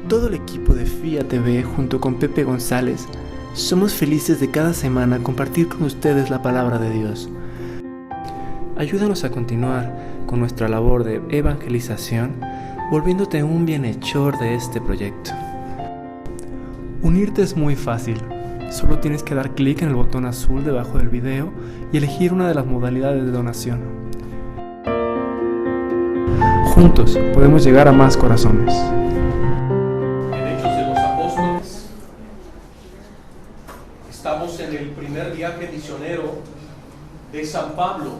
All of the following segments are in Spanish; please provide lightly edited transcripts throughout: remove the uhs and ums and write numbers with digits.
Todo el equipo de FIA TV junto con Pepe González somos felices de cada semana compartir con ustedes la palabra de Dios. Ayúdanos a continuar con nuestra labor de evangelización, volviéndote un bienhechor de este proyecto. Unirte es muy fácil. Solo tienes que dar clic en el botón azul debajo del video y elegir una de las modalidades de donación. Juntos podemos llegar a más corazones. En Hechos de los Apóstoles estamos en el primer viaje misionero de San Pablo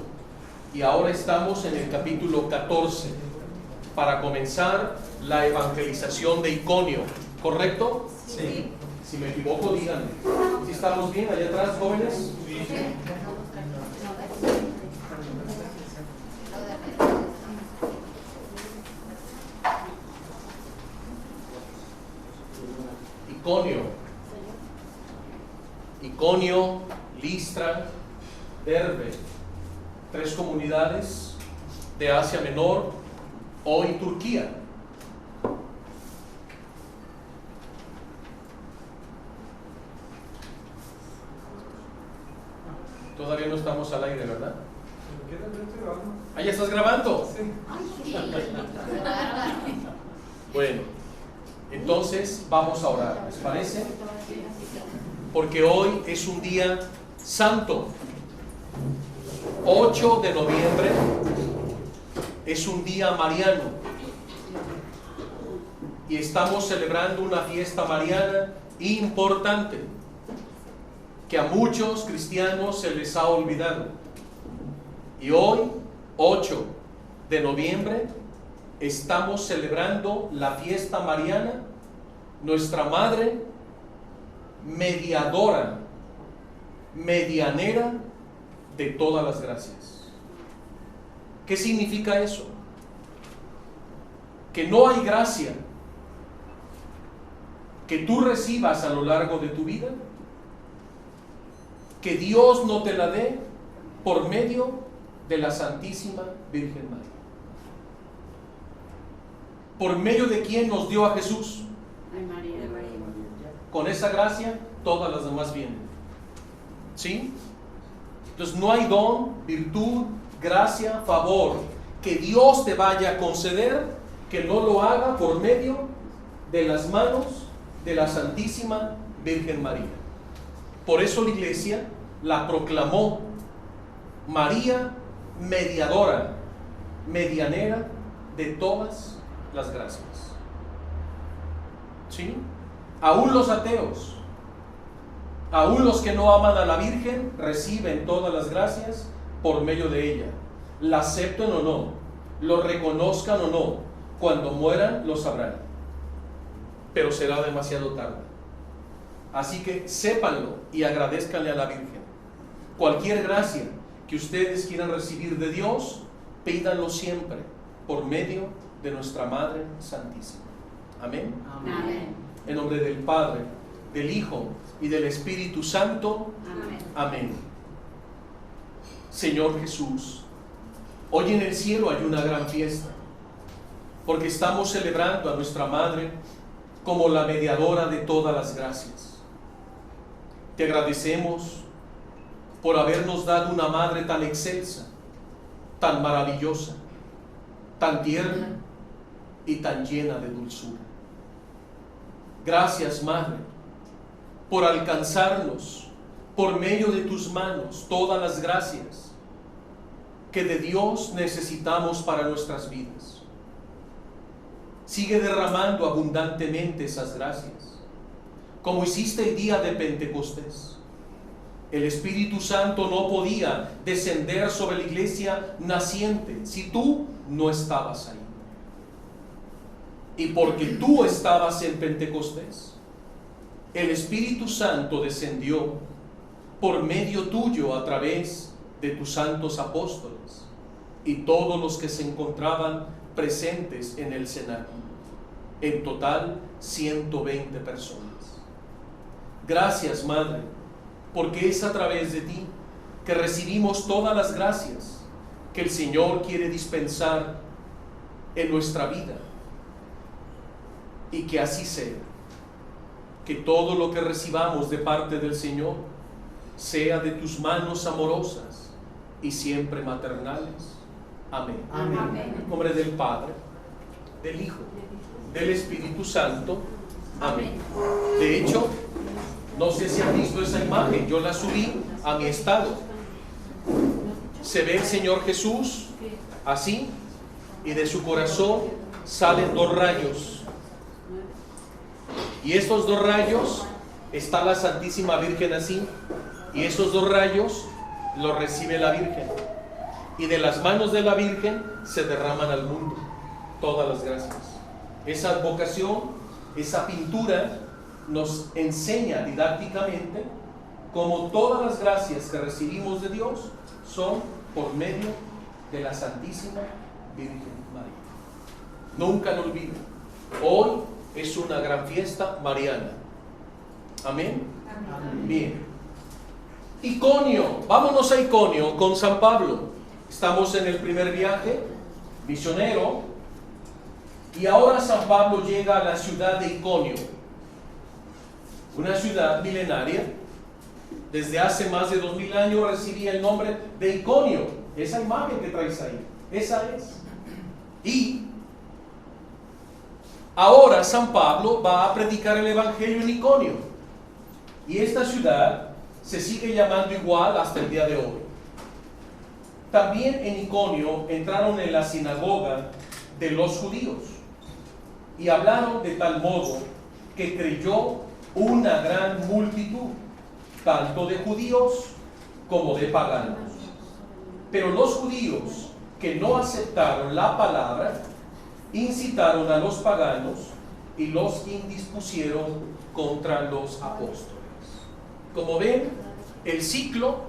y ahora estamos en el capítulo 14 para comenzar la evangelización de Iconio, ¿correcto? Sí. Si me equivoco, díganme. ¿Sí estamos bien allá atrás, jóvenes? Sí. Iconio, Listra, Derbe, 3 comunidades de Asia Menor, hoy Turquía. Todavía no estamos al aire, ¿verdad? ¿Ah, ya estás grabando? Sí. Bueno, entonces vamos a orar, ¿les parece? Porque hoy es un día santo. 8 de noviembre es un día mariano. Y estamos celebrando una fiesta mariana importante que a muchos cristianos se les ha olvidado. Y hoy, 8 de noviembre, estamos celebrando la fiesta mariana, nuestra madre mediadora, medianera de todas las gracias. ¿Qué significa eso? Que no hay gracia que tú recibas a lo largo de tu vida que Dios no te la dé por medio de la Santísima Virgen María. ¿Por medio de quién nos dio a Jesús? María. Con esa gracia, todas las demás vienen. ¿Sí? Entonces no hay don, virtud, gracia, favor que Dios te vaya a conceder que no lo haga por medio de las manos de la Santísima Virgen María. Por eso la Iglesia la proclamó María mediadora, medianera de todas las gracias. ¿Sí? Aún los ateos, aún los que no aman a la Virgen, reciben todas las gracias por medio de ella. La acepten o no, lo reconozcan o no, cuando mueran lo sabrán. Pero será demasiado tarde. Así que sépanlo y agradézcanle a la Virgen. Cualquier gracia que ustedes quieran recibir de Dios, pídanlo siempre por medio de nuestra Madre Santísima. Amén. Amén. En nombre del Padre, del Hijo y del Espíritu Santo. Amén. Amén. Señor Jesús, hoy en el cielo hay una gran fiesta, porque estamos celebrando a nuestra Madre como la mediadora de todas las gracias. Te agradecemos por habernos dado una madre tan excelsa, tan maravillosa, tan tierna y tan llena de dulzura. Gracias, Madre, por alcanzarnos por medio de tus manos todas las gracias que de Dios necesitamos para nuestras vidas. Sigue derramando abundantemente esas gracias, como hiciste el día de Pentecostés. El Espíritu Santo no podía descender sobre la iglesia naciente si tú no estabas ahí. Y porque tú estabas en Pentecostés, el Espíritu Santo descendió por medio tuyo a través de tus santos apóstoles y todos los que se encontraban presentes en el cenáculo. En total, 120 personas. Gracias, Madre, porque es a través de ti que recibimos todas las gracias que el Señor quiere dispensar en nuestra vida. y que así sea. Que todo lo que recibamos de parte del Señor sea de tus manos amorosas y siempre maternales. Amén. Amén. En nombre del Padre, del Hijo, del Espíritu Santo. Amén. De hecho, no sé si han visto esa imagen, yo la subí a mi estado. Se ve el Señor Jesús así, y de su corazón salen 2 rayos. Y estos 2 rayos, está la Santísima Virgen así, y esos 2 rayos los recibe la Virgen. Y de las manos de la Virgen se derraman al mundo todas las gracias. Esa advocación, esa pintura, nos enseña didácticamente cómo todas las gracias que recibimos de Dios son por medio de la Santísima Virgen María. Nunca lo olviden. Hoy es una gran fiesta mariana. Amén. Amén. Bien. Iconio. Vámonos a Iconio con San Pablo. Estamos en el primer viaje misionero y ahora San Pablo llega a la ciudad de Iconio, una ciudad milenaria. Desde hace más de 2000 años recibía el nombre de Iconio. Esa imagen que traes ahí, esa es. Y ahora San Pablo va a predicar el Evangelio en Iconio. Y esta ciudad se sigue llamando igual hasta el día de hoy. También en Iconio entraron en la sinagoga de los judíos y hablaron de tal modo que creyó una gran multitud, tanto de judíos como de paganos. Pero los judíos que no aceptaron la palabra incitaron a los paganos y los indispusieron contra los apóstoles. Como ven, el ciclo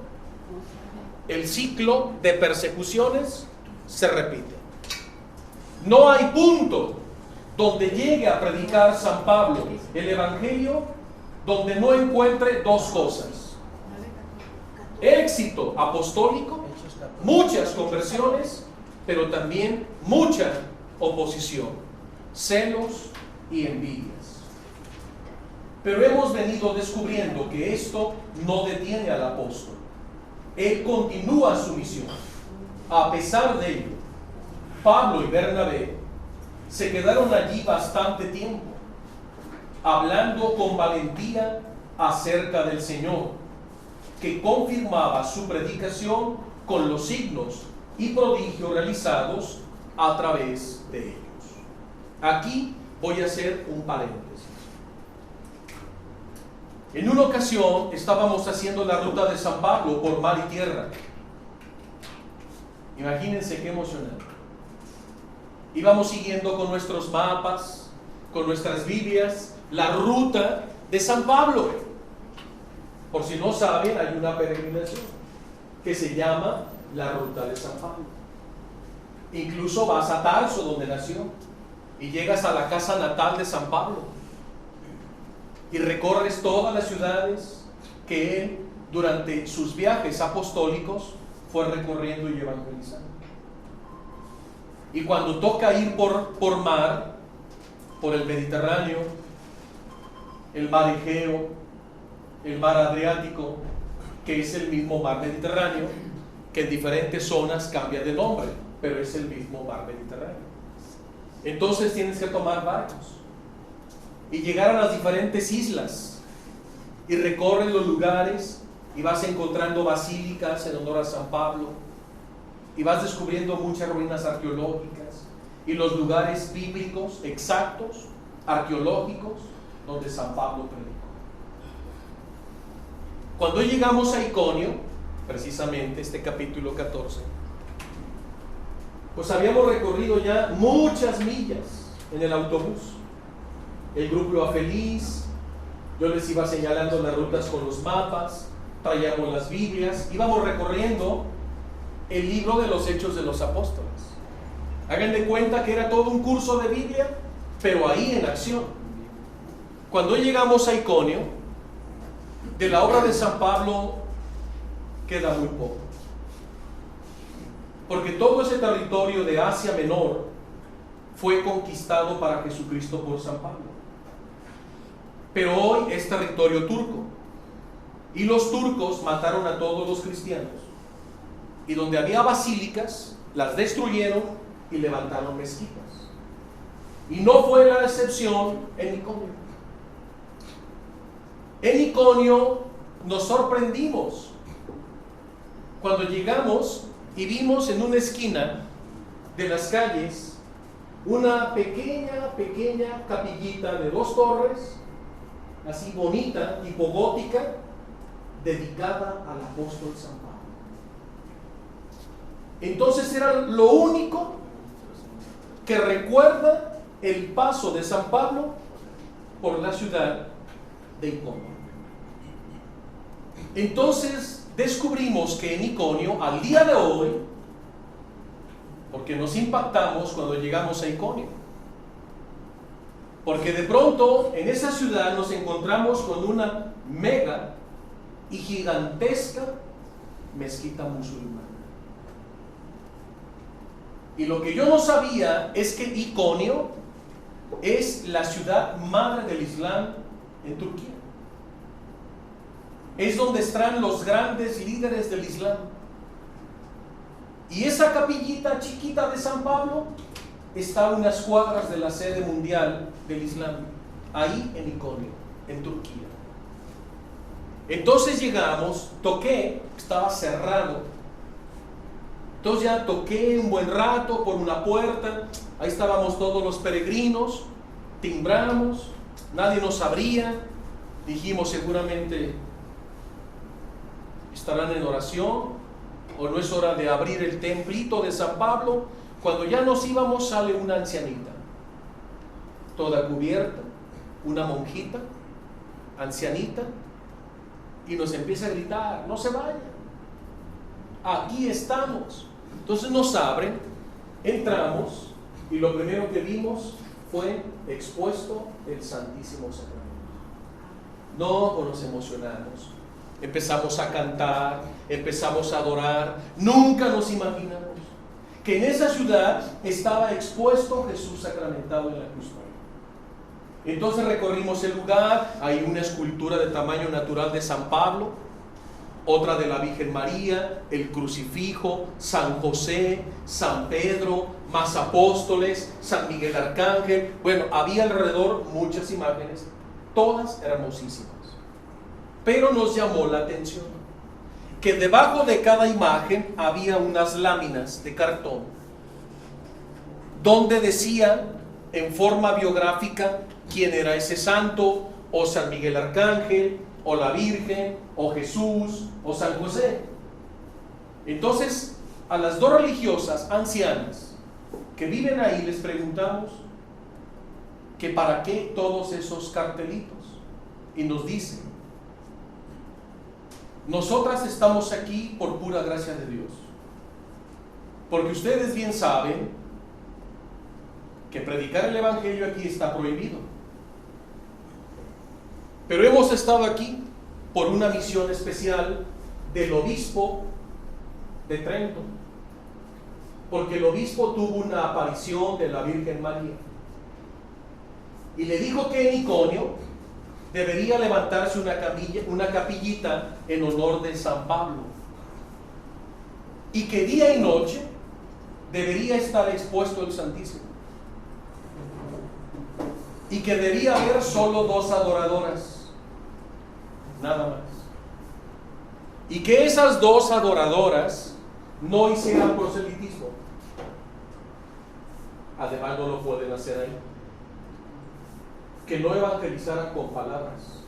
de persecuciones se repite. No hay punto donde llegue a predicar San Pablo el Evangelio donde no encuentre 2 cosas: éxito apostólico, muchas conversiones, pero también mucha oposición, celos y envidias. Pero hemos venido descubriendo que esto no detiene al apóstol. Él continúa su misión. A pesar de ello, Pablo y Bernabé se quedaron allí bastante tiempo, hablando con valentía acerca del Señor, que confirmaba su predicación con los signos y prodigios realizados a través de ellos. Aquí voy a hacer un paréntesis. En una ocasión estábamos haciendo la ruta de San Pablo por mar y tierra. Imagínense qué emocionante. Íbamos siguiendo con nuestros mapas, con nuestras Biblias, la ruta de San Pablo. Por si no saben, hay una peregrinación que se llama la ruta de San Pablo. Incluso vas a Tarso, donde nació, y llegas a la casa natal de San Pablo. Y recorres todas las ciudades que él, durante sus viajes apostólicos, fue recorriendo y evangelizando. Y cuando toca ir por mar, por el Mediterráneo, el mar Egeo, el mar Adriático, que es el mismo mar Mediterráneo, que en diferentes zonas cambia de nombre, pero es el mismo mar Mediterráneo. Entonces tienes que tomar barcos y llegar a las diferentes islas y recorres los lugares y vas encontrando basílicas en honor a San Pablo y vas descubriendo muchas ruinas arqueológicas y los lugares bíblicos exactos, arqueológicos, donde San Pablo predicó. Cuando llegamos a Iconio, precisamente este capítulo 14, pues habíamos recorrido ya muchas millas en el autobús. El grupo iba feliz, yo les iba señalando las rutas con los mapas, traíamos las Biblias, íbamos recorriendo el libro de los Hechos de los Apóstoles. Hagan de cuenta que era todo un curso de Biblia, pero ahí en acción. Cuando llegamos a Iconio, de la obra de San Pablo queda muy poco. Porque todo ese territorio de Asia Menor fue conquistado para Jesucristo por San Pablo. Pero hoy es territorio turco. Y los turcos mataron a todos los cristianos. Y donde había basílicas, las destruyeron y levantaron mezquitas. Y no fue la excepción en Iconio. En Iconio nos sorprendimos cuando llegamos y vimos en una esquina de las calles una pequeña capillita de 2 torres, así bonita, tipo gótica, dedicada al apóstol San Pablo. Entonces era lo único que recuerda el paso de San Pablo por la ciudad de Iconio. Entonces descubrimos que en Iconio, al día de hoy, porque nos impactamos cuando llegamos a Iconio, porque de pronto en esa ciudad nos encontramos con una mega y gigantesca mezquita musulmana. Y lo que yo no sabía es que Iconio es la ciudad madre del Islam en Turquía. Es donde están los grandes líderes del Islam. Y esa capillita chiquita de San Pablo está a unas cuadras de la sede mundial del Islam, ahí en Iconio, en Turquía. Entonces llegamos, toqué, estaba cerrado. Entonces ya toqué un buen rato por una puerta, ahí estábamos todos los peregrinos, timbramos, nadie nos abría, dijimos seguramente estarán en oración, o no es hora de abrir el templito de San Pablo. Cuando ya nos íbamos sale una ancianita, toda cubierta, una monjita, ancianita, y nos empieza a gritar, no se vayan, aquí estamos. Entonces nos abren, entramos, y lo primero que vimos fue expuesto el Santísimo Sacramento. No, pues nos emocionamos. Empezamos a cantar, empezamos a adorar. Nunca nos imaginamos que en esa ciudad estaba expuesto Jesús sacramentado en la cruz. Entonces recorrimos el lugar, hay una escultura de tamaño natural de San Pablo, otra de la Virgen María, el crucifijo, San José, San Pedro, más apóstoles, San Miguel Arcángel. Bueno, había alrededor muchas imágenes, todas hermosísimas. Pero nos llamó la atención que debajo de cada imagen había unas láminas de cartón donde decía en forma biográfica quién era ese santo, o San Miguel Arcángel, o la Virgen, o Jesús, o San José. Entonces, a las 2 religiosas ancianas que viven ahí les preguntamos que para qué todos esos cartelitos, y nos dicen: nosotras estamos aquí por pura gracia de Dios, porque ustedes bien saben que predicar el Evangelio aquí está prohibido, pero hemos estado aquí por una misión especial del obispo de Trento, porque el obispo tuvo una aparición de la Virgen María y le dijo que en Iconio debería levantarse una capillita en honor de San Pablo, y que día y noche debería estar expuesto el Santísimo, y que debía haber solo 2 adoradoras, nada más, y que esas 2 adoradoras no hicieran proselitismo. Además no lo pueden hacer ahí. Que no evangelizaran con palabras,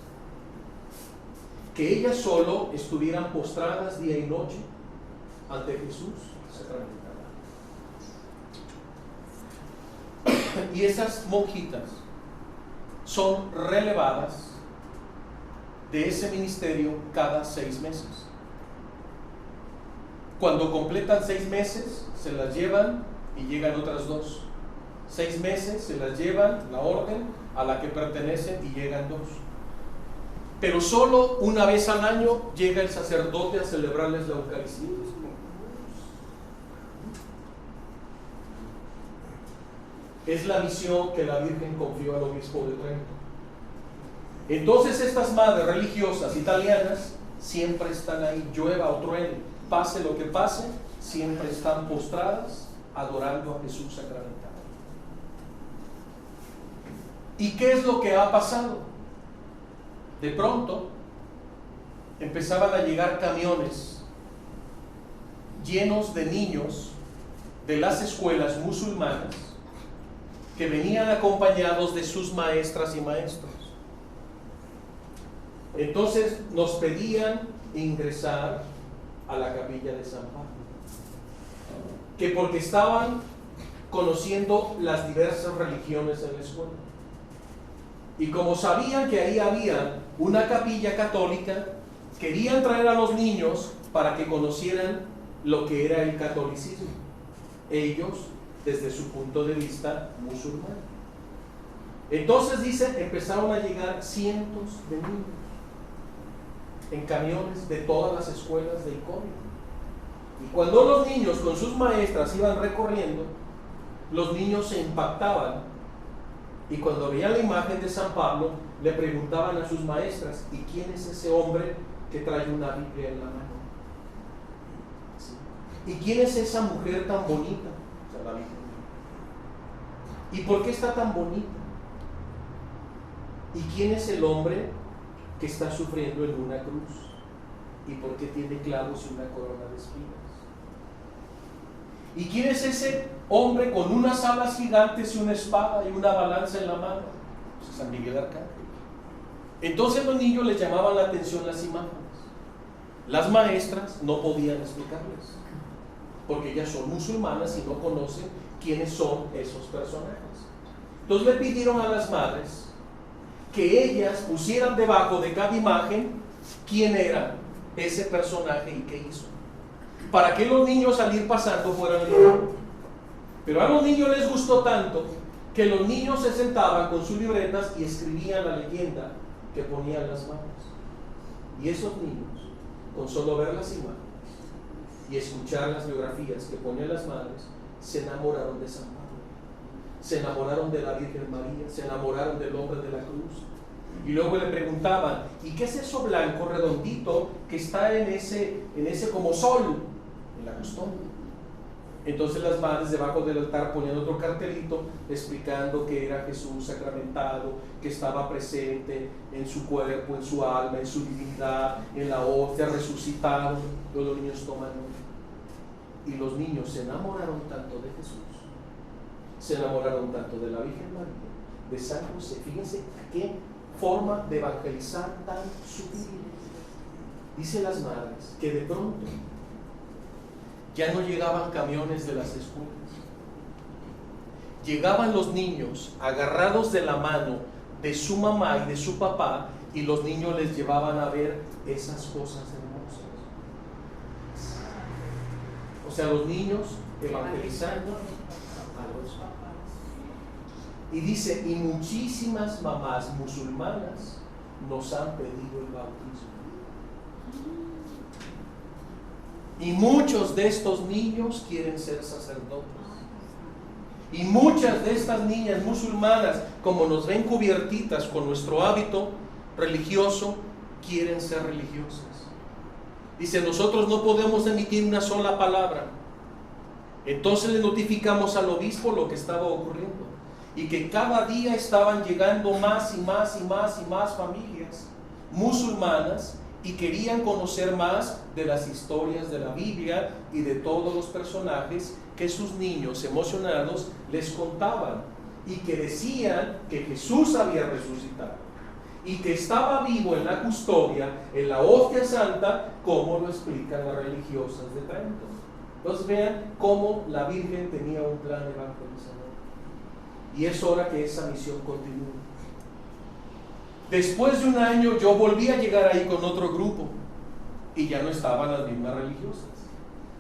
que ellas solo estuvieran postradas día y noche ante Jesús sacramentado. Y esas monjitas son relevadas de ese ministerio cada 6 meses. Cuando completan 6 meses, se las llevan y llegan otras 2. 6 meses se las llevan la orden a la que pertenecen y llegan 2. Pero solo una vez al año llega el sacerdote a celebrarles la Eucaristía. es la misión que la Virgen confió al obispo de Trento. Entonces estas madres religiosas italianas siempre están ahí, llueva o truene, pase lo que pase, siempre están postradas adorando a Jesús sacramentado. ¿Y qué es lo que ha pasado? De pronto empezaban a llegar camiones llenos de niños de las escuelas musulmanas que venían acompañados de sus maestras y maestros. Entonces nos pedían ingresar a la capilla de San Pablo, que porque estaban conociendo las diversas religiones en la escuela, y como sabían que ahí había una capilla católica, querían traer a los niños para que conocieran lo que era el catolicismo, ellos desde su punto de vista musulmán. Entonces dice, empezaron a llegar cientos de niños en camiones de todas las escuelas del Iconio. Y cuando los niños con sus maestras iban recorriendo, los niños se impactaban, y cuando veían la imagen de San Pablo le preguntaban a sus maestras: ¿y quién es ese hombre que trae una Biblia en la mano? ¿Sí? ¿Y quién es esa mujer tan bonita? O sea, la Virgen. ¿Y por qué está tan bonita? ¿Y quién es el hombre que está sufriendo en una cruz? ¿Y por qué tiene clavos y una corona de espinas? ¿Y quién es ese hombre con unas alas gigantes y una espada y una balanza en la mano? Pues San Miguel Arcángel. Entonces los niños les llamaban la atención las imágenes. Las maestras no podían explicarles, porque ellas son musulmanas y no conocen quiénes son esos personajes. Entonces le pidieron a las madres que ellas pusieran debajo de cada imagen quién era ese personaje y qué hizo, para que los niños al ir pasando fueran leyendo. Pero a los niños les gustó tanto que los niños se sentaban con sus libretas y escribían la leyenda que ponían las madres. Y esos niños, con solo ver las imágenes y escuchar las biografías que ponían las madres, se enamoraron de San Pablo, se enamoraron de la Virgen María, se enamoraron del hombre de la cruz. Y luego le preguntaban: ¿y qué es eso blanco redondito que está en ese como sol en la custodia? Entonces las madres debajo del altar ponían otro cartelito explicando que era Jesús sacramentado, que estaba presente en su cuerpo, en su alma, en su divinidad, en la hostia, resucitado. Luego los niños toman nota. Y los niños se enamoraron tanto de Jesús, se enamoraron tanto de la Virgen María, de San José. Fíjense qué forma de evangelizar tan sutil. Dice las madres que de pronto ya no llegaban camiones de las escuelas, llegaban los niños agarrados de la mano de su mamá y de su papá, y los niños les llevaban a ver esas cosas hermosas. O sea, los niños evangelizando a los papás. Y dice: y muchísimas mamás musulmanas nos han pedido el bautismo. Y muchos de estos niños quieren ser sacerdotes. Y muchas de estas niñas musulmanas, como nos ven cubiertitas con nuestro hábito religioso, quieren ser religiosas. Dice: nosotros no podemos emitir una sola palabra. Entonces le notificamos al obispo lo que estaba ocurriendo, y que cada día estaban llegando más y más y más y más familias musulmanas, y querían conocer más de las historias de la Biblia y de todos los personajes que sus niños emocionados les contaban, y que decían que Jesús había resucitado y que estaba vivo en la custodia, en la hostia santa, como lo explican las religiosas de Trento. Entonces vean cómo la Virgen tenía un plan evangelizador, y es hora que esa misión continúe. Después de un año yo volví a llegar ahí con otro grupo, y ya no estaban las mismas religiosas,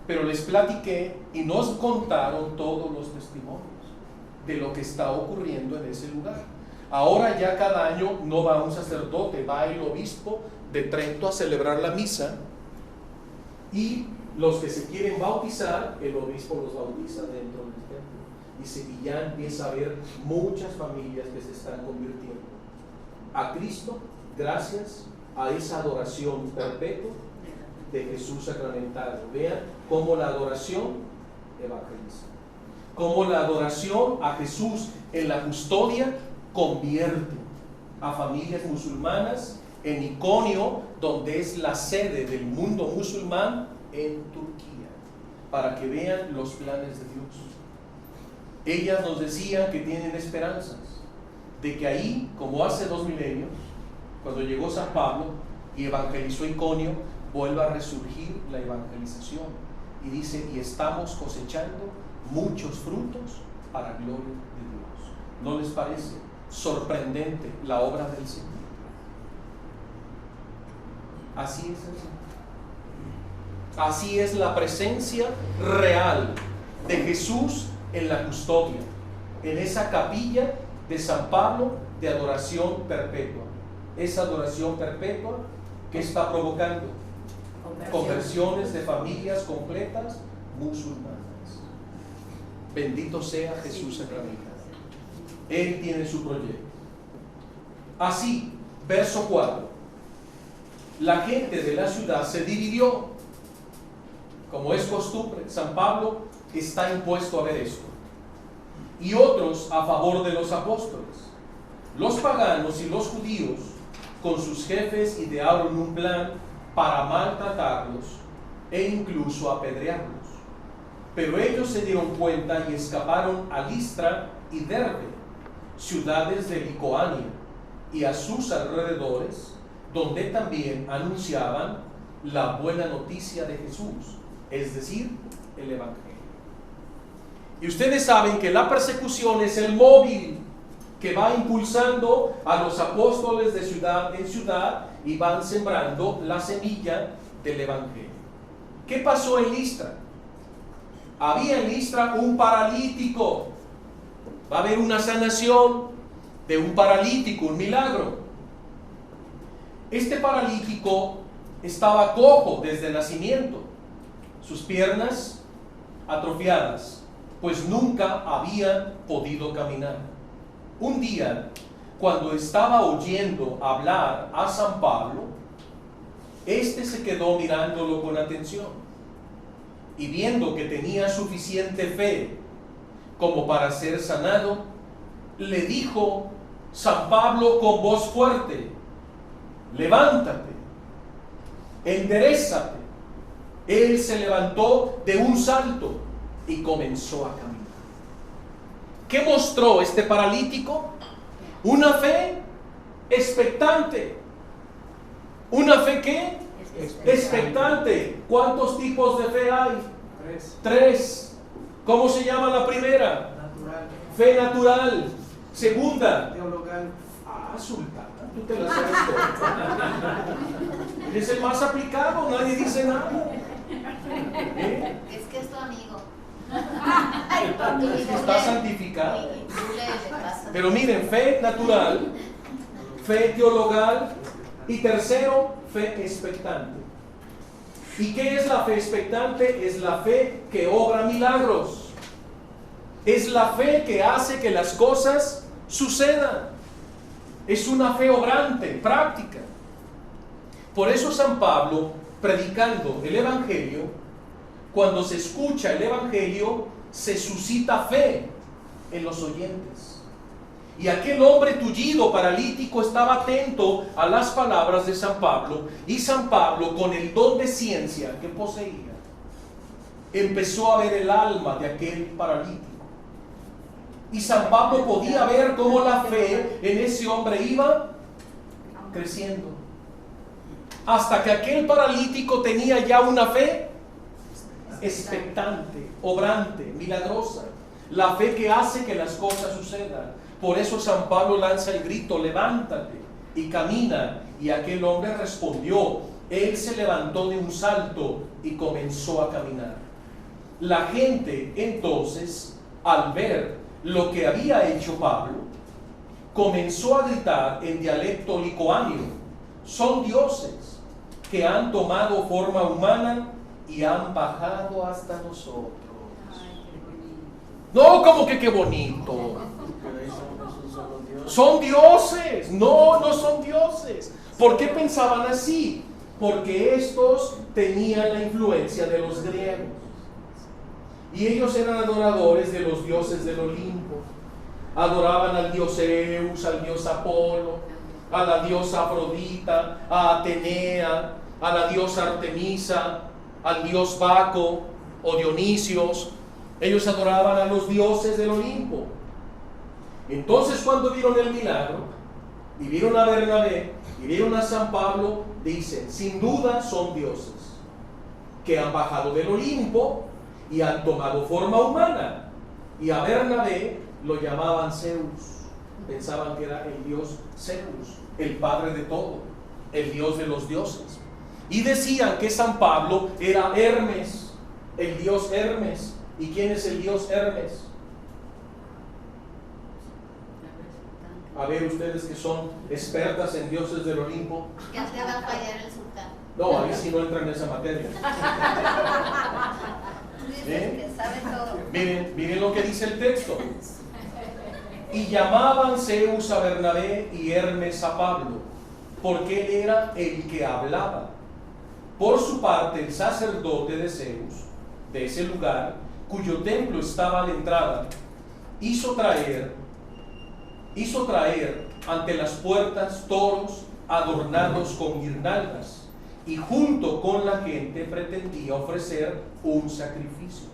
pero les platiqué y nos contaron todos los testimonios de lo que está ocurriendo en ese lugar. Ahora ya cada año no va un sacerdote, va el obispo de Trento a celebrar la misa, y los que se quieren bautizar, el obispo los bautiza dentro del templo. Dice, y ya empieza a haber muchas familias que se están convirtiendo a Cristo gracias a esa adoración perpetua de Jesús sacramentado. Vean cómo la adoración evangeliza, cómo la adoración a Jesús en la custodia convierte a familias musulmanas. En Iconio, donde es la sede del mundo musulmán, en Turquía, para que vean los planes de Dios. Ellas nos decían que tienen esperanzas de que ahí, como hace 2 milenios, cuando llegó San Pablo y evangelizó Iconio, vuelva a resurgir la evangelización. Y dice, y estamos cosechando muchos frutos para gloria de Dios. ¿No les parece sorprendente la obra del Señor? Así es el Señor. Así es la presencia real de Jesús en la custodia, en esa capilla de San Pablo de adoración perpetua. Esa adoración perpetua que está provocando conversiones de familias completas musulmanas. Bendito sea Jesús sacramentado. Él tiene su proyecto. Así, verso 4. La gente de la ciudad se dividió. Como es costumbre, San Pablo está impuesto a ver esto. Y otros a favor de los apóstoles. Los paganos y los judíos, con sus jefes, idearon un plan para maltratarlos e incluso apedrearlos. Pero ellos se dieron cuenta y escaparon a Listra y Derbe, ciudades de Licoania, y a sus alrededores, donde también anunciaban la buena noticia de Jesús, es decir, el Evangelio. Y ustedes saben que la persecución es el móvil que va impulsando a los apóstoles de ciudad en ciudad y van sembrando la semilla del Evangelio. ¿Qué pasó en Listra? Había en Listra un paralítico. Va a haber una sanación de un paralítico, un milagro. Este paralítico estaba cojo desde el nacimiento, sus piernas atrofiadas, pues nunca había podido caminar. Un día, cuando estaba oyendo hablar a San Pablo, este se quedó mirándolo con atención y viendo que tenía suficiente fe como para ser sanado, le dijo San Pablo con voz fuerte: levántate, enderézate. Él se levantó de un salto y comenzó a caminar. ¿Qué mostró este paralítico? Una fe expectante. ¿Una fe qué? Expectante. ¿Cuántos tipos de fe hay? 3. ¿Cómo se llama la primera? Natural. Fe natural. Segunda. Teologal. Sultana, tú te la sabes toda. Eres el más aplicado, nadie dice nada. Es que es tu amigo. Es que está santificado. Pero miren, fe natural, fe teologal y tercero, fe expectante. ¿Y qué es la fe expectante? Es la fe que obra milagros. Es la fe que hace que las cosas sucedan. Es una fe obrante, práctica. Por eso San Pablo, predicando el Evangelio, cuando se escucha el Evangelio, se suscita fe en los oyentes. Y aquel hombre tullido, paralítico, estaba atento a las palabras de San Pablo, y San Pablo, con el don de ciencia que poseía, empezó a ver el alma de aquel paralítico. Y San Pablo podía ver cómo la fe en ese hombre iba creciendo, hasta que aquel paralítico tenía ya una fe expectante, obrante, milagrosa, la fe que hace que las cosas sucedan. Por eso San Pablo lanza el grito: levántate y camina. Y aquel hombre respondió. Él se levantó de un salto y comenzó a caminar. La gente entonces, al ver lo que había hecho Pablo, comenzó a gritar en dialecto licoanio: son dioses que han tomado forma humana y han bajado hasta nosotros. No, como que qué bonito. Son dioses. No, no son dioses. ¿Por qué pensaban así? Porque estos tenían la influencia de los griegos. Y ellos eran adoradores de los dioses del Olimpo. Adoraban al dios Zeus, al dios Apolo, a la diosa Afrodita, a Atenea, a la diosa Artemisa, al dios Baco o Dionisios. Ellos adoraban a los dioses del Olimpo. Entonces, cuando vieron el milagro y vieron a Bernabé y vieron a San Pablo, dicen: sin duda son dioses que han bajado del Olimpo y han tomado forma humana. Y a Bernabé lo llamaban Zeus. Pensaban que era el dios Zeus, el padre de todo, el dios de los dioses. Y decían que San Pablo era Hermes, el dios Hermes. ¿Y quién es el dios Hermes? A ver, ustedes que son expertas en dioses del Olimpo. Que te va a fallar el sultán. No, a mí sí no entra en esa materia. Dices que sabe todo. Miren lo que dice el texto. Y llamaban Zeus a Bernabé y Hermes a Pablo, porque él era el que hablaba. Por su parte, el sacerdote de Zeus, de ese lugar, cuyo templo estaba a la entrada, hizo traer ante las puertas toros adornados con guirnaldas, y junto con la gente pretendía ofrecer un sacrificio.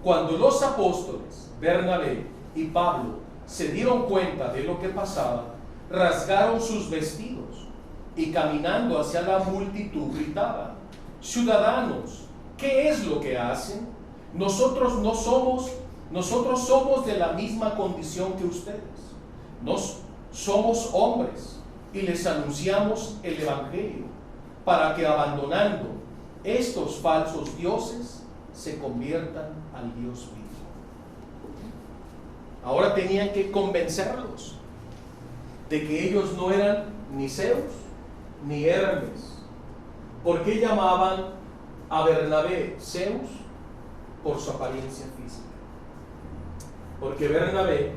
Cuando los apóstoles Bernabé y Pablo se dieron cuenta de lo que pasaba, rasgaron sus vestidos y caminando hacia la multitud gritaban: ciudadanos, ¿qué es lo que hacen? Nosotros somos de la misma condición que ustedes. Somos hombres y les anunciamos el Evangelio para que, abandonando estos falsos dioses, se conviertan al Dios vivo. Ahora tenían que convencerlos de que ellos no eran ni Zeus ni Hermes. ¿Por qué llamaban a Bernabé Zeus? Por su apariencia física. Porque Bernabé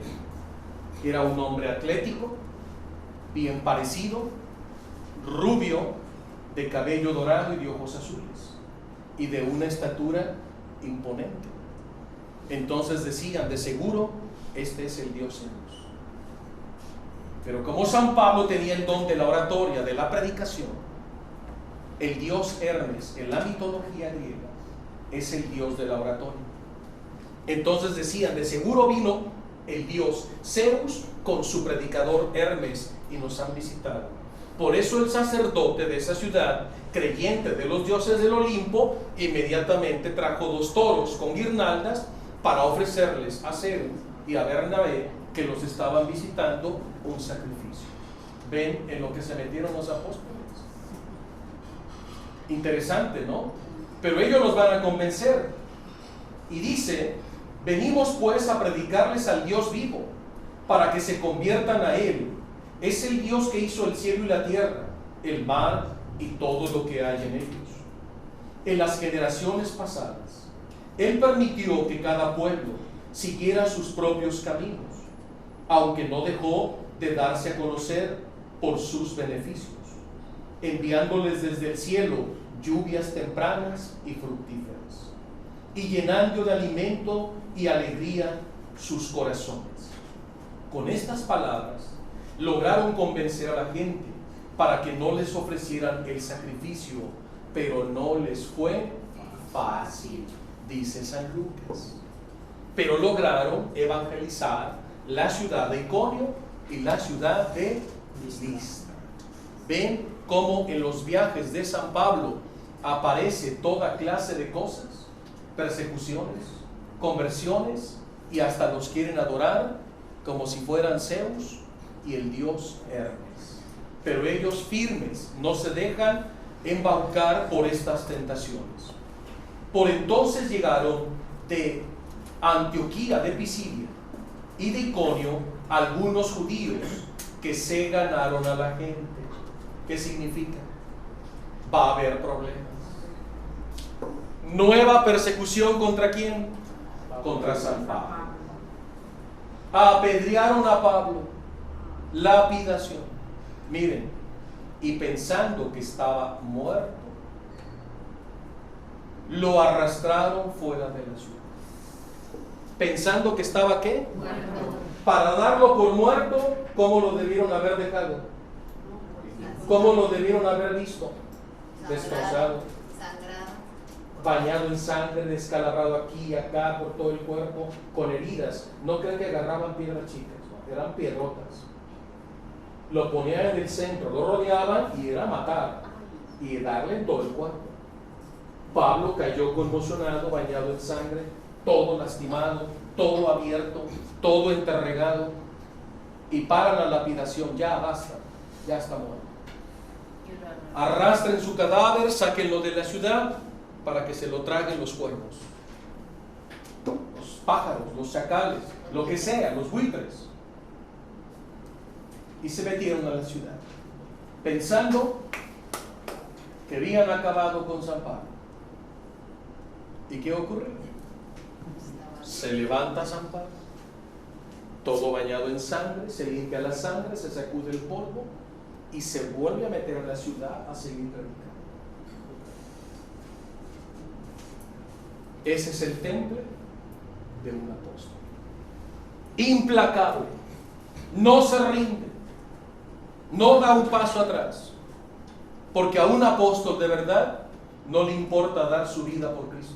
era un hombre atlético, bien parecido, rubio, de cabello dorado y de ojos azules, y de una estatura imponente. Entonces decían: de seguro este es el Dios Zeus. Pero como San Pablo tenía el don de la oratoria, de la predicación, el dios Hermes en la mitología griega es el dios de la oratoria. Entonces decían: de seguro vino el dios Zeus con su predicador Hermes y nos han visitado. Por eso el sacerdote de esa ciudad, creyente de los dioses del Olimpo, inmediatamente trajo 2 toros con guirnaldas para ofrecerles a Zeus y a Bernabé, que los estaban visitando, un sacrificio. ¿Ven en lo que se metieron los apóstoles? Interesante, ¿no? Pero ellos los van a convencer. Y dice: venimos pues a predicarles al Dios vivo, para que se conviertan a Él. Es el Dios que hizo el cielo y la tierra, el mar y todo lo que hay en ellos. En las generaciones pasadas, Él permitió que cada pueblo siguiera sus propios caminos, aunque no dejó de darse a conocer por sus beneficios, enviándoles desde el cielo lluvias tempranas y fructíferas, y llenando de alimento y alegría sus corazones. Con estas palabras lograron convencer a la gente para que no les ofrecieran el sacrificio, pero no les fue fácil, dice San Lucas. Pero lograron evangelizar la ciudad de Iconio y la ciudad de Listra. ¿Ven cómo en los viajes de San Pablo aparece toda clase de cosas? Persecuciones, conversiones, y hasta los quieren adorar como si fueran Zeus y el dios Hermes. Pero ellos firmes, no se dejan embaucar por estas tentaciones. Por entonces llegaron de Antioquía de Pisidia y de Iconio algunos judíos que se ganaron a la gente. ¿Qué significa? Va a haber problemas. Nueva persecución, ¿contra quién? Contra San Pablo. Apedrearon a Pablo. Lapidación. Miren, y pensando que estaba muerto, lo arrastraron fuera de la ciudad. Pensando que estaba ¿qué? Muerto. Para darlo por muerto, ¿cómo lo debieron haber dejado? ¿Cómo lo debieron haber visto? Destrozado, Sangrado. bañado en sangre, descalabrado aquí y acá por todo el cuerpo, con heridas. No crean que agarraban piedras chicas, ¿no? Eran piedrotas. Lo ponían en el centro, lo rodeaban y era matar y darle en todo el cuerpo. Pablo cayó conmocionado, bañado en sangre, todo lastimado, todo abierto, todo enterregado, y para la lapidación. Ya basta, ya está muerto. Arrastren su cadáver, sáquenlo de la ciudad para que se lo traguen los cuervos, los pájaros, los chacales, lo que sea, los buitres. Y se metieron a la ciudad, pensando que habían acabado con San Pablo. ¿Y qué ocurre? Se levanta San Pablo, todo bañado en sangre, se limpia la sangre, se sacude el polvo y se vuelve a meter en la ciudad a seguir predicando. Ese es el temple de un apóstol. Implacable, no se rinde, no da un paso atrás, porque a un apóstol de verdad no le importa dar su vida por Cristo.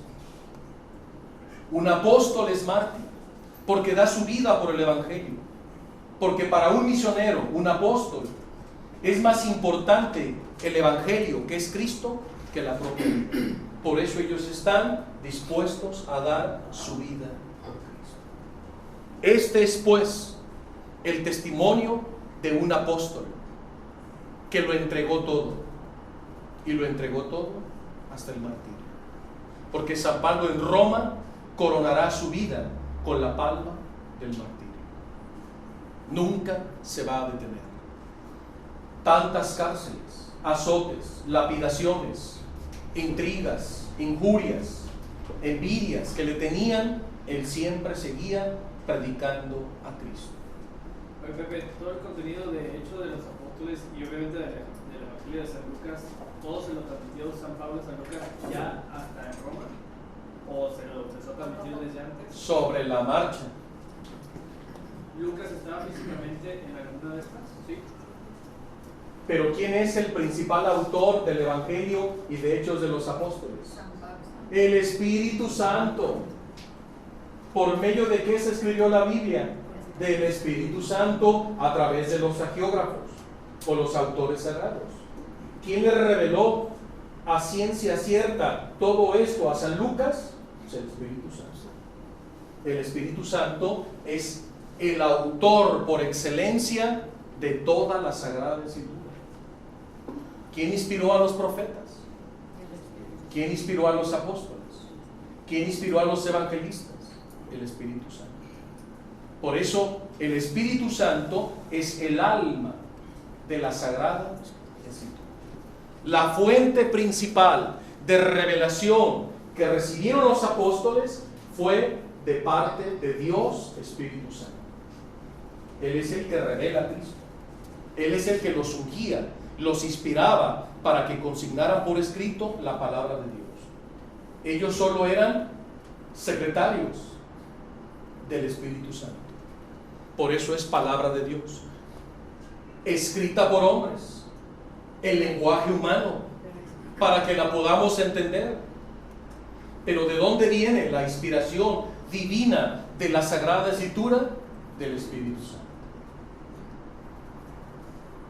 Un apóstol es mártir porque da su vida por el Evangelio, porque para un misionero, un apóstol, es más importante el Evangelio, que es Cristo, que la propia vida. Por eso ellos están dispuestos a dar su vida por Cristo. Este es pues el testimonio de un apóstol que lo entregó todo, y lo entregó todo hasta el martirio. Porque San Pablo en Roma coronará su vida con la palma del martirio. Nunca se va a detener. Tantas cárceles, azotes, lapidaciones, intrigas, injurias, envidias que le tenían, él siempre seguía predicando a Cristo. Oye, Pepe, todo el contenido de Hechos de los Apóstoles y obviamente del Evangelio de San Lucas, todo se lo transmitió San Pablo a San Lucas ya hasta en Roma, o se lo empezó a transmitir desde antes. Sobre la marcha. Lucas estaba físicamente en alguna de estas, ¿sí? Pero ¿quién es el principal autor del Evangelio y de Hechos de los Apóstoles? San Pablo. El Espíritu Santo. ¿Por medio de qué se escribió la Biblia? Del Espíritu Santo a través de los hagiógrafos o los autores sagrados. ¿Quién le reveló a ciencia cierta todo esto a San Lucas? Pues el Espíritu Santo. El Espíritu Santo es el autor por excelencia de toda la Sagrada Escritura. ¿Quién inspiró a los profetas? ¿Quién inspiró a los apóstoles? ¿Quién inspiró a los evangelistas? El Espíritu Santo. Por eso el Espíritu Santo es el alma de la Sagrada Escritura. La fuente principal de revelación que recibieron los apóstoles fue de parte de Dios Espíritu Santo. Él es el que revela a Cristo. Él es el que los ungía, los inspiraba para que consignaran por escrito la palabra de Dios. Ellos solo eran secretarios del Espíritu Santo. Por eso es palabra de Dios, escrita por hombres, el lenguaje humano, para que la podamos entender. Pero ¿de dónde viene la inspiración divina de la Sagrada Escritura? Del Espíritu Santo.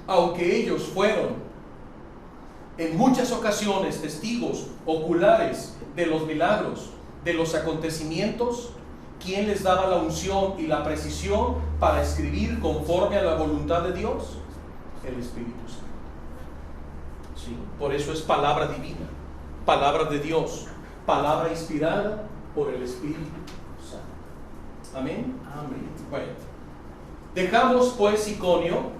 Aunque ellos fueron en muchas ocasiones testigos oculares de los milagros, de los acontecimientos, ¿quién les daba la unción y la precisión para escribir conforme a la voluntad de Dios? El Espíritu Santo. ¿Sí? Por eso es palabra divina, palabra de Dios, palabra inspirada por el Espíritu Santo. ¿Amén? Amén. Bueno, dejamos pues Iconio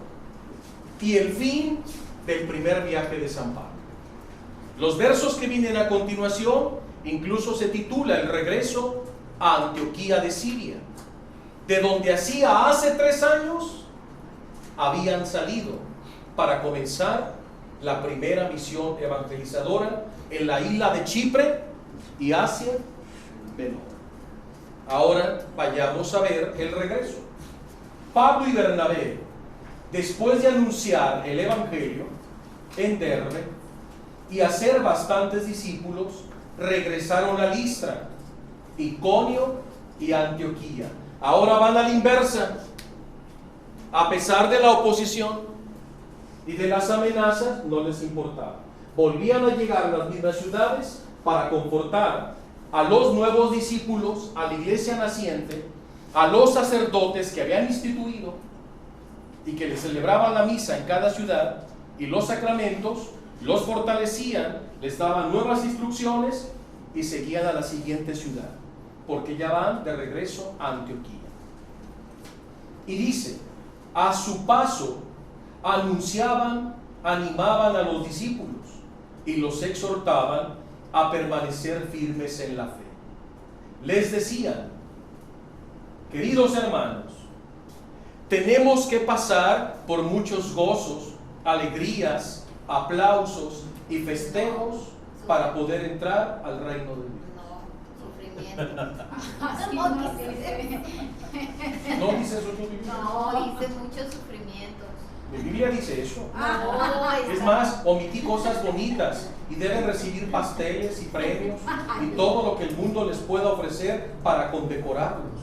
y el fin del primer viaje de San Pablo. Los versos que vienen a continuación incluso se titula el regreso a Antioquía de Siria. de donde hacía hace 3 años, habían salido para comenzar la primera misión evangelizadora en la isla de Chipre y Asia Menor. Ahora vayamos a ver el regreso. Pablo y Bernabé, después de anunciar el evangelio en Derbe y hacer bastantes discípulos, regresaron a Listra, Iconio y Antioquía. Ahora van a la inversa. A pesar de la oposición y de las amenazas, no les importaba. Volvían a llegar a las mismas ciudades para confortar a los nuevos discípulos, a la iglesia naciente, a los sacerdotes que habían instituido y que les celebraban la misa en cada ciudad, y los sacramentos, los fortalecían, les daban nuevas instrucciones y seguían a la siguiente ciudad, porque ya van de regreso a Antioquía. Y dice, a su paso anunciaban, animaban a los discípulos y los exhortaban a permanecer firmes en la fe. Les decían, queridos hermanos, tenemos que pasar por muchos gozos, alegrías, aplausos y festejos para poder entrar al reino de Dios. No, sufrimiento. ¿No dice eso tu Biblia? No, dice muchos sufrimientos. Mi Biblia dice eso. No, Es más, omití cosas bonitas y deben recibir pasteles y premios y todo lo que el mundo les pueda ofrecer para condecorarlos.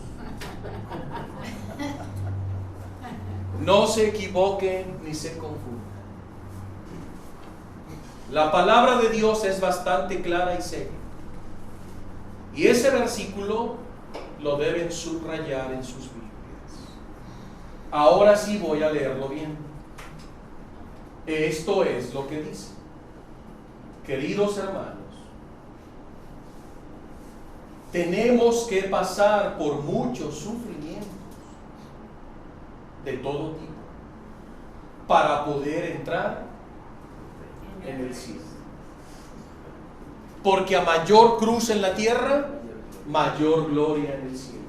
No se equivoquen ni se confundan. La palabra de Dios es bastante clara y seria. Y ese versículo lo deben subrayar en sus Biblias. Ahora sí voy a leerlo bien. Esto es lo que dice. Queridos hermanos, tenemos que pasar por muchos sufrimientos de todo tipo para poder entrar en el cielo. Porque a mayor cruz en la tierra, mayor gloria en el cielo.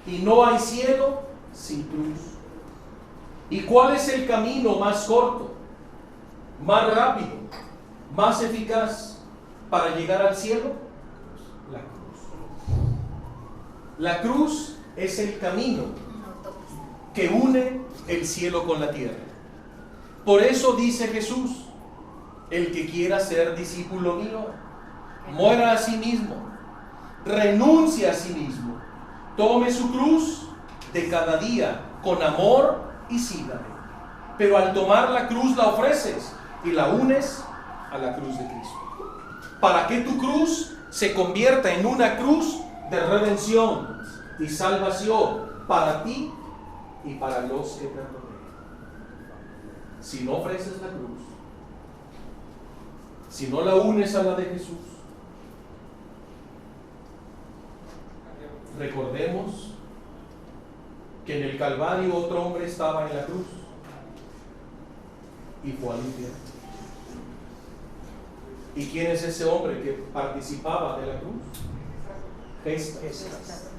Y no hay cielo sin cruz. ¿Y cuál es el camino más corto, más rápido, más eficaz para llegar al cielo? La cruz. La cruz es el camino que une el cielo con la tierra. Por eso dice Jesús, el que quiera ser discípulo mío, muera a sí mismo, renuncie a sí mismo, tome su cruz de cada día con amor y sígame. Pero al tomar la cruz la ofreces y la unes a la cruz de Cristo, para que tu cruz se convierta en una cruz de redención y salvación para ti y para los que te rodean. Si no ofreces la cruz, si no la unes a la de Jesús, recordemos que en el Calvario otro hombre estaba en la cruz y fue al infierno. ¿Y quién es ese hombre que participaba de la cruz? Gestas.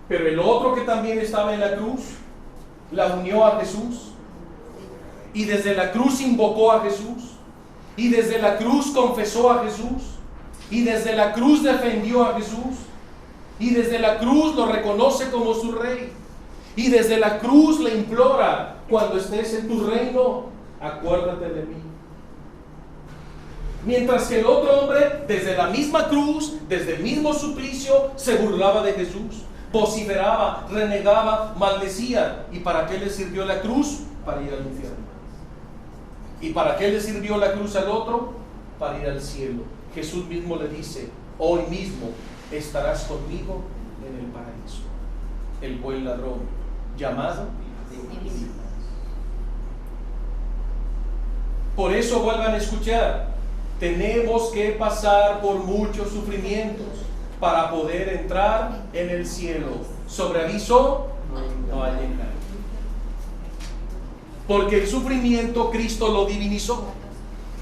Pero el otro que también estaba en la cruz la unió a Jesús y desde la cruz invocó a Jesús y desde la cruz confesó a Jesús y desde la cruz defendió a Jesús y desde la cruz lo reconoce como su rey y desde la cruz le implora: cuando estés en tu reino, acuérdate de mí. Mientras que el otro hombre, desde la misma cruz, desde el mismo suplicio, se burlaba de Jesús, vociferaba, renegaba, maldecía. ¿Y para qué le sirvió la cruz? Para ir al infierno. ¿Y para qué le sirvió la cruz al otro? Para ir al cielo. Jesús mismo le dice: hoy mismo estarás conmigo en el paraíso. El buen ladrón, llamado. Por eso vuelvan a escuchar: tenemos que pasar por muchos sufrimientos para poder entrar en el cielo. Sobre aviso, no hay engaño. Porque el sufrimiento Cristo lo divinizó,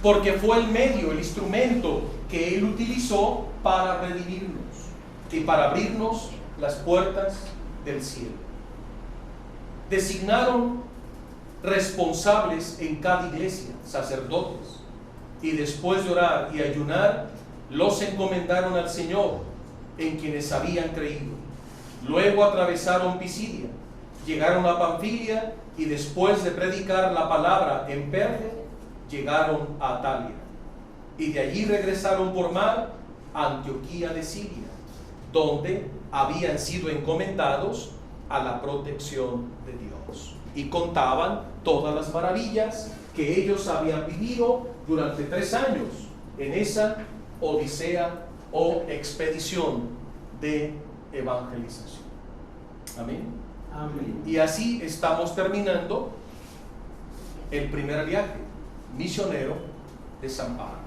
porque fue el medio, el instrumento que Él utilizó para redimirnos y para abrirnos las puertas del cielo. Designaron responsables en cada iglesia, sacerdotes, y después de orar y ayunar, los encomendaron al Señor, en quienes habían creído. Luego atravesaron Pisidia, llegaron a Panfilia, y después de predicar la palabra en Perge, llegaron a Atalia. Y de allí regresaron por mar a Antioquía de Siria, donde habían sido encomendados a la protección de Dios. Y contaban todas las maravillas que ellos habían vivido durante 3 años en esa odisea o expedición de evangelización. Amén. Amén. Y así estamos terminando el primer viaje misionero de San Pablo.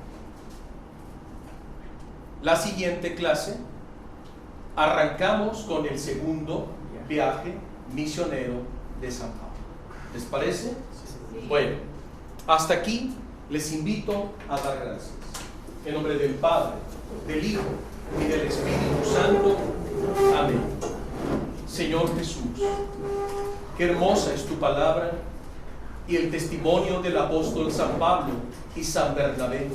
La siguiente clase arrancamos con el segundo viaje misionero de San Pablo. ¿Les parece? Bueno, hasta aquí les invito a dar gracias. En nombre del Padre, del Hijo y del Espíritu Santo. Amén. Señor Jesús, qué hermosa es tu palabra y el testimonio del apóstol San Pablo y San Bernabé,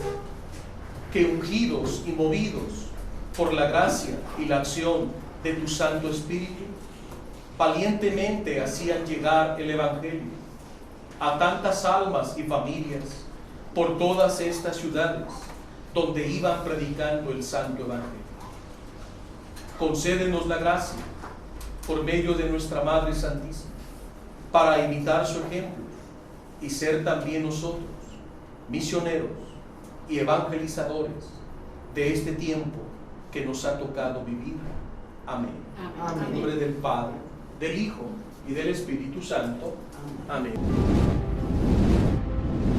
que ungidos y movidos por la gracia y la acción de tu Santo Espíritu, valientemente hacían llegar el Evangelio a tantas almas y familias por todas estas ciudades donde iban predicando el Santo Evangelio. Concédenos la gracia por medio de nuestra Madre Santísima para imitar su ejemplo y ser también nosotros misioneros y evangelizadores de este tiempo que nos ha tocado vivir. Amén. Amén. En nombre del Padre, del Hijo y del Espíritu Santo. Amén.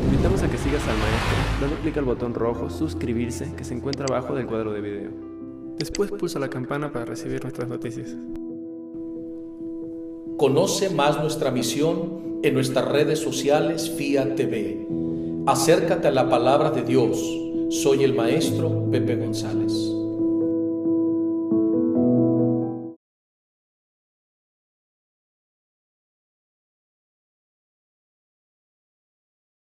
Te invitamos a que sigas al maestro dando clic al botón rojo suscribirse que se encuentra abajo del cuadro de video. Después pulsa la campana para recibir nuestras noticias. Conoce más nuestra misión en nuestras redes sociales FIA TV. Acércate a la palabra de Dios. Soy el maestro Pepe González.